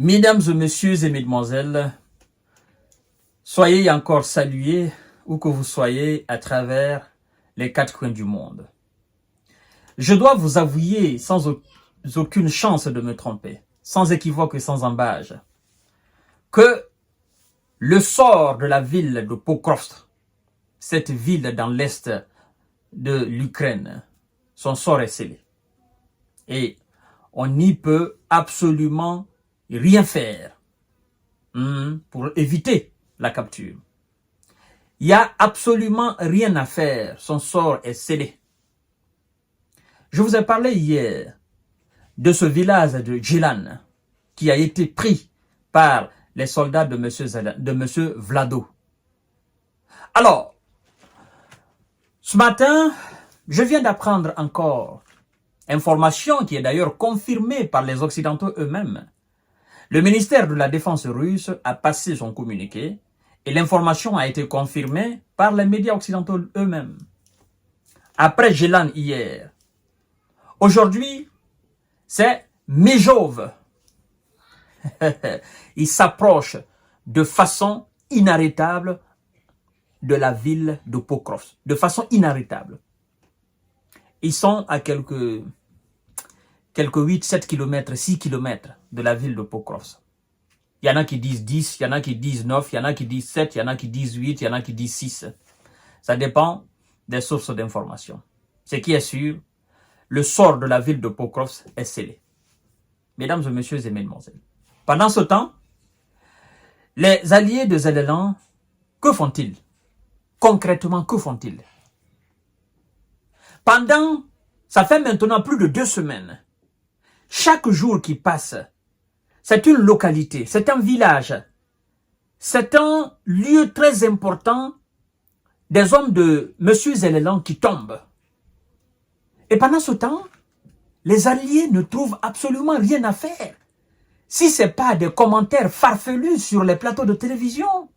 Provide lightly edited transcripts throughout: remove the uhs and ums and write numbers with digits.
Mesdames et messieurs et mesdemoiselles, soyez encore salués où que vous soyez à travers les quatre coins du monde. Je dois vous avouer sans aucune chance de me tromper, sans équivoque et sans embâge, que le sort de la ville de Pokrovsk, cette ville dans l'est de l'Ukraine, son sort est scellé. Et on n'y peut absolument rien faire pour éviter la capture. Il n'y a absolument rien à faire. Son sort est scellé. Je vous ai parlé hier de ce village de Djilan qui a été pris par les soldats de monsieur Vlado. Alors, ce matin, je viens d'apprendre encore, information qui est d'ailleurs confirmée par les Occidentaux eux-mêmes. Le ministère de la Défense russe a passé son communiqué et l'information a été confirmée par les médias occidentaux eux-mêmes. Après Djilan hier, aujourd'hui, c'est Mejov. Il s'approche de façon inarrêtable de la ville de Pokrovsk. De façon inarrêtable. Ils sont à quelques 8, 7 km, 6 km de la ville de Pokrovsk. Il y en a qui disent 10, il y en a qui disent 9, il y en a qui disent 7, il y en a qui disent 8, il y en a qui disent 6. Ça dépend des sources d'information. Ce qui est sûr, le sort de la ville de Pokrovsk est scellé. Mesdames et messieurs et mesdemoiselles. Pendant ce temps, les alliés de Zelensky, que font-ils? Concrètement, que font-ils? Ça fait maintenant plus de 2 semaines, chaque jour qui passe, c'est une localité, c'est un village, c'est un lieu très important des hommes de M. Zelensky qui tombent. Et pendant ce temps, les alliés ne trouvent absolument rien à faire. Si ce n'est pas des commentaires farfelus sur les plateaux de télévision,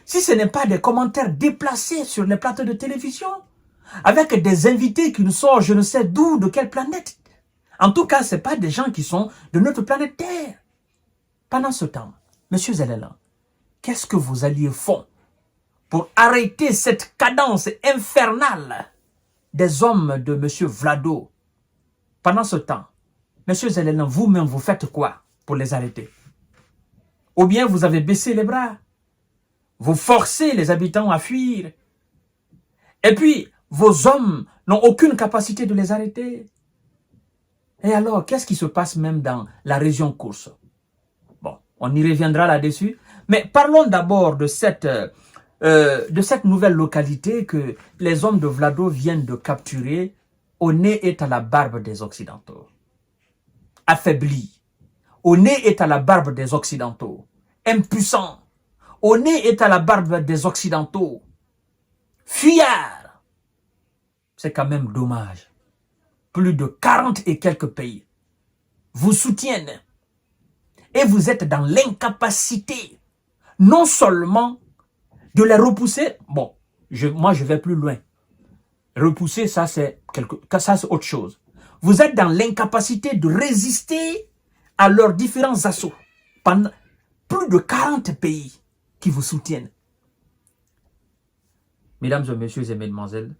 si ce n'est pas des commentaires déplacés sur les plateaux de télévision, avec des invités qui nous sortent je ne sais d'où, de quelle planète. En tout cas, ce n'est pas des gens qui sont de notre planète Terre. Pendant ce temps, M. Zelensky, qu'est-ce que vos alliés font pour arrêter cette cadence infernale des hommes de M. Vlado? Pendant ce temps, M. Zelensky, vous-même, vous faites quoi pour les arrêter? Ou bien vous avez baissé les bras? Vous forcez les habitants à fuir? Et puis, vos hommes n'ont aucune capacité de les arrêter? Et alors, qu'est-ce qui se passe même dans la région Koursk? Bon, on y reviendra là-dessus. Mais parlons d'abord de cette nouvelle localité que les hommes de Vlado viennent de capturer au nez et à la barbe des Occidentaux. Affaiblis. Au nez et à la barbe des Occidentaux. Impuissants. Au nez et à la barbe des Occidentaux. Fuyards. C'est quand même dommage. Plus de 40 et quelques pays vous soutiennent. Et vous êtes dans l'incapacité, non seulement de les repousser. Bon, moi je vais plus loin. Repousser, ça c'est autre chose. Vous êtes dans l'incapacité de résister à leurs différents assauts. Pendant plus de 40 pays qui vous soutiennent. Mesdames et messieurs et mesdemoiselles,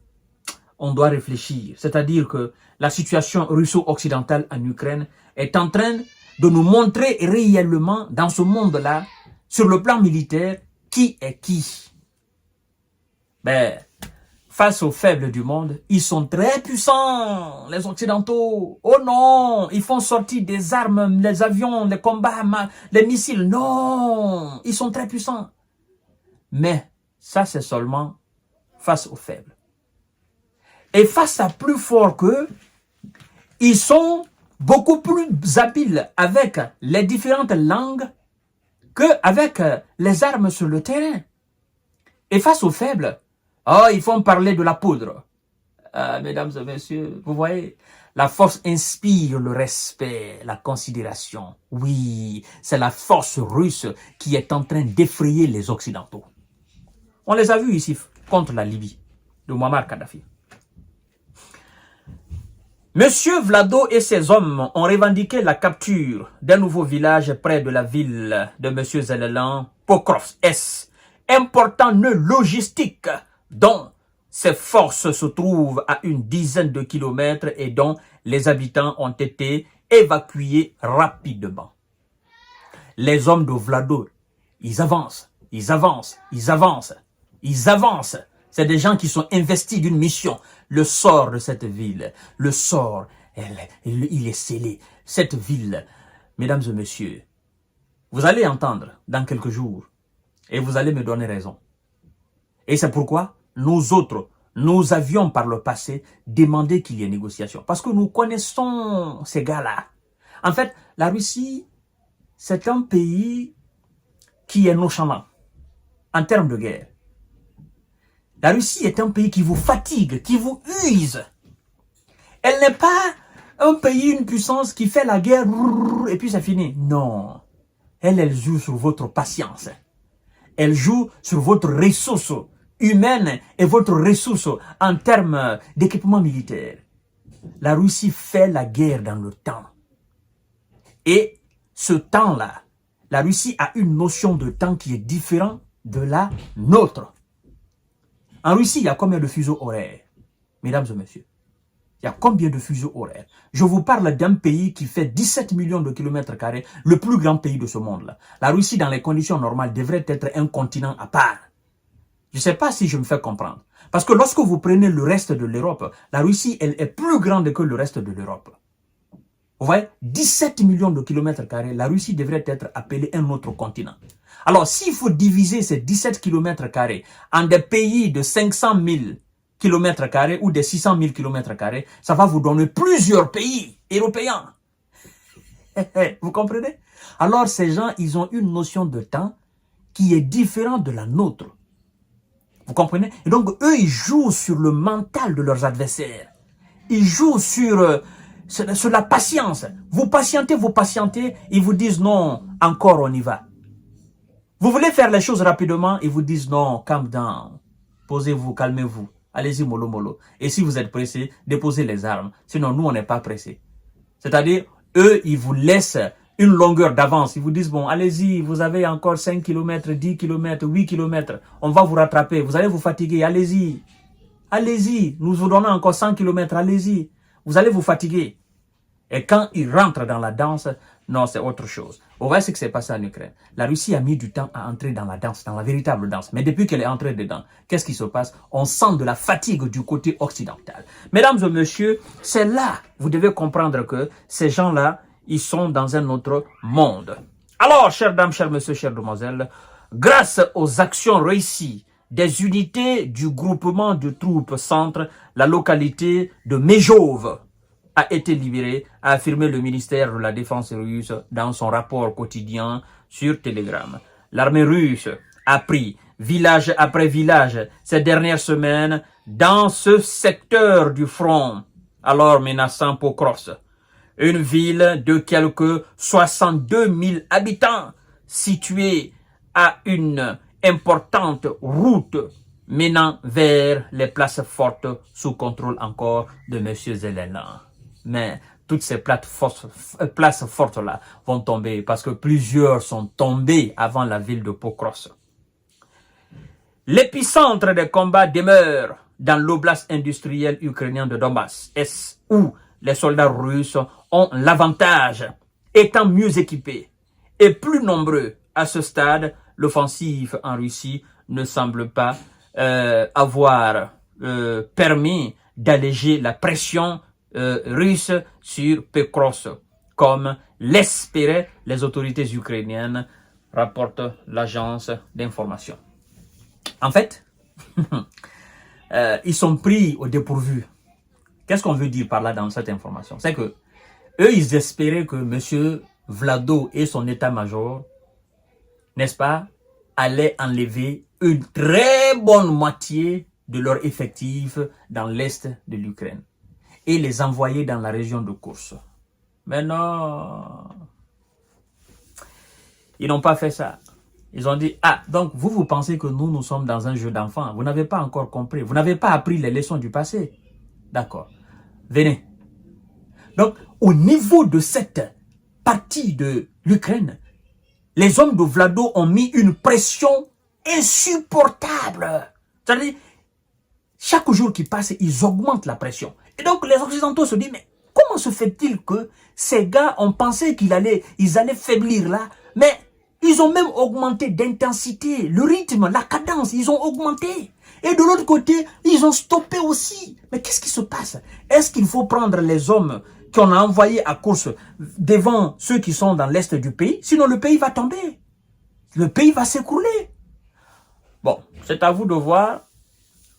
on doit réfléchir. C'est-à-dire que la situation russo-occidentale en Ukraine est en train de nous montrer réellement dans ce monde-là, sur le plan militaire, qui est qui. Ben, face aux faibles du monde, ils sont très puissants, les Occidentaux. Oh non, ils font sortir des armes, les avions, les combats, les missiles. Non, ils sont très puissants. Mais ça, c'est seulement face aux faibles. Et face à plus fort qu'eux, ils sont beaucoup plus habiles avec les différentes langues qu'avec les armes sur le terrain. Et face aux faibles, ils font parler de la poudre. Mesdames et messieurs, vous voyez, la force inspire le respect, la considération. Oui, c'est la force russe qui est en train d'effrayer les Occidentaux. On les a vus ici contre la Libye, de Muammar Kadhafi. Monsieur Vlado et ses hommes ont revendiqué la capture d'un nouveau village près de la ville de Monsieur Zelensky, Pokrovsk, important nœud logistique dont ses forces se trouvent à une dizaine de kilomètres et dont les habitants ont été évacués rapidement. Les hommes de Vlado, ils avancent, ils avancent, ils avancent, ils avancent. C'est des gens qui sont investis d'une mission. Le sort de cette ville, le sort, il est scellé. Cette ville, mesdames et messieurs, vous allez entendre dans quelques jours et vous allez me donner raison. Et c'est pourquoi nous autres, nous avions par le passé demandé qu'il y ait négociation. Parce que nous connaissons ces gars-là. En fait, la Russie, c'est un pays qui est nonchalant en termes de guerre. La Russie est un pays qui vous fatigue, qui vous use. Elle n'est pas un pays, une puissance qui fait la guerre et puis c'est fini. Non. Elle joue sur votre patience. Elle joue sur votre ressource humaine et votre ressource en termes d'équipement militaire. La Russie fait la guerre dans le temps. Et ce temps-là, la Russie a une notion de temps qui est différente de la nôtre. En Russie, il y a combien de fuseaux horaires, mesdames et messieurs? Il y a combien de fuseaux horaires? Je vous parle d'un pays qui fait 17 millions de kilomètres carrés, le plus grand pays de ce monde-là. La Russie, dans les conditions normales, devrait être un continent à part. Je ne sais pas si je me fais comprendre. Parce que lorsque vous prenez le reste de l'Europe, la Russie, elle est plus grande que le reste de l'Europe. Vous voyez, 17 millions de kilomètres carrés, la Russie devrait être appelée un autre continent. Alors, s'il faut diviser ces 17 kilomètres carrés en des pays de 500 000 kilomètres carrés ou de 600 000 kilomètres carrés, ça va vous donner plusieurs pays européens. Vous comprenez? Alors, ces gens, ils ont une notion de temps qui est différente de la nôtre. Vous comprenez? Et donc, eux, ils jouent sur le mental de leurs adversaires. Ils jouent sur la patience. Vous patientez, ils vous disent non, encore on y va. Vous voulez faire les choses rapidement, ils vous disent non, calm down. Posez-vous, calmez-vous. Allez-y, mollo, mollo. Et si vous êtes pressé, déposez les armes. Sinon, nous, on n'est pas pressés. C'est-à-dire, eux, ils vous laissent une longueur d'avance. Ils vous disent, bon, allez-y, vous avez encore 5 km, 10 km, 8 km. On va vous rattraper. Vous allez vous fatiguer. Allez-y. Allez-y. Nous vous donnons encore 100 km. Allez-y. Vous allez vous fatiguer. Et quand ils rentrent dans la danse, non, c'est autre chose. On voit ce qui s'est passé en Ukraine. La Russie a mis du temps à entrer dans la danse, dans la véritable danse. Mais depuis qu'elle est entrée dedans, qu'est-ce qui se passe? On sent de la fatigue du côté occidental. Mesdames et messieurs, c'est là, vous devez comprendre que ces gens-là, ils sont dans un autre monde. Alors, chères dames, chers messieurs, chères demoiselles, grâce aux actions réussies des unités du groupement de troupes centre, la localité de Mejov a été libérée, a affirmé le ministère de la Défense russe dans son rapport quotidien sur Telegram. L'armée russe a pris village après village ces dernières semaines dans ce secteur du front, alors menaçant Pokrovsk, une ville de quelques 62 000 habitants située à une importante route menant vers les places fortes sous contrôle encore de M. Zelensky. Mais toutes ces places fortes-là vont tomber parce que plusieurs sont tombés avant la ville de Pokrovsk. L'épicentre des combats demeure dans l'oblast industriel ukrainien de Donbass, où les soldats russes ont l'avantage, étant mieux équipés et plus nombreux. À ce stade, l'offensive en Russie ne semble pas avoir permis d'alléger la pression russe sur Pokrovsk, comme l'espéraient les autorités ukrainiennes, rapporte l'agence d'information. En fait, ils sont pris au dépourvu. Qu'est-ce qu'on veut dire par là dans cette information? C'est que eux, ils espéraient que M. Vlado et son état-major, n'est-ce pas, allaient enlever une très bonne moitié de leur effectif dans l'est de l'Ukraine et les envoyer dans la région de Kursk. Mais non, ils n'ont pas fait ça. Ils ont dit, ah, donc vous pensez que nous sommes dans un jeu d'enfant. Vous n'avez pas encore compris. Vous n'avez pas appris les leçons du passé. D'accord. Venez. Donc, au niveau de cette partie de l'Ukraine, les hommes de Vlado ont mis une pression insupportable. C'est-à-dire, chaque jour qui passe, ils augmentent la pression. Et donc, les Occidentaux se disent, mais comment se fait-il que ces gars ont pensé qu'ils allaient faiblir là, mais ils ont même augmenté d'intensité, le rythme, la cadence, ils ont augmenté. Et de l'autre côté, ils ont stoppé aussi. Mais qu'est-ce qui se passe? Est-ce qu'il faut prendre les hommes qu'on a envoyés à course devant ceux qui sont dans l'est du pays? Sinon, le pays va tomber. Le pays va s'écrouler. Bon, c'est à vous de voir,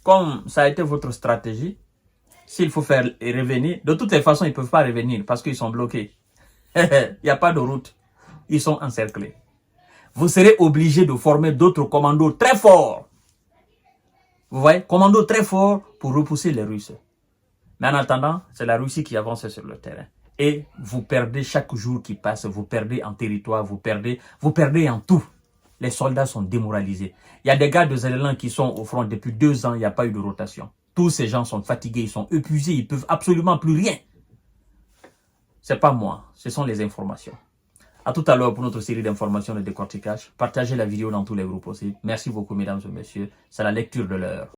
comme ça a été votre stratégie, s'il faut faire revenir. De toutes les façons, ils ne peuvent pas revenir parce qu'ils sont bloqués. Il n'y a pas de route. Ils sont encerclés. Vous serez obligé de former d'autres commandos très forts. Vous voyez, commandos très forts pour repousser les Russes. Mais en attendant, c'est la Russie qui avance sur le terrain. Et vous perdez chaque jour qui passe, vous perdez en territoire, vous perdez en tout. Les soldats sont démoralisés. Il y a des gars de Zéland qui sont au front depuis 2 ans, il n'y a pas eu de rotation. Tous ces gens sont fatigués, ils sont épuisés, ils ne peuvent absolument plus rien. Ce n'est pas moi, ce sont les informations. À tout à l'heure pour notre série d'informations de décortiquage. Partagez la vidéo dans tous les groupes aussi. Merci beaucoup mesdames et messieurs. C'est la lecture de l'heure.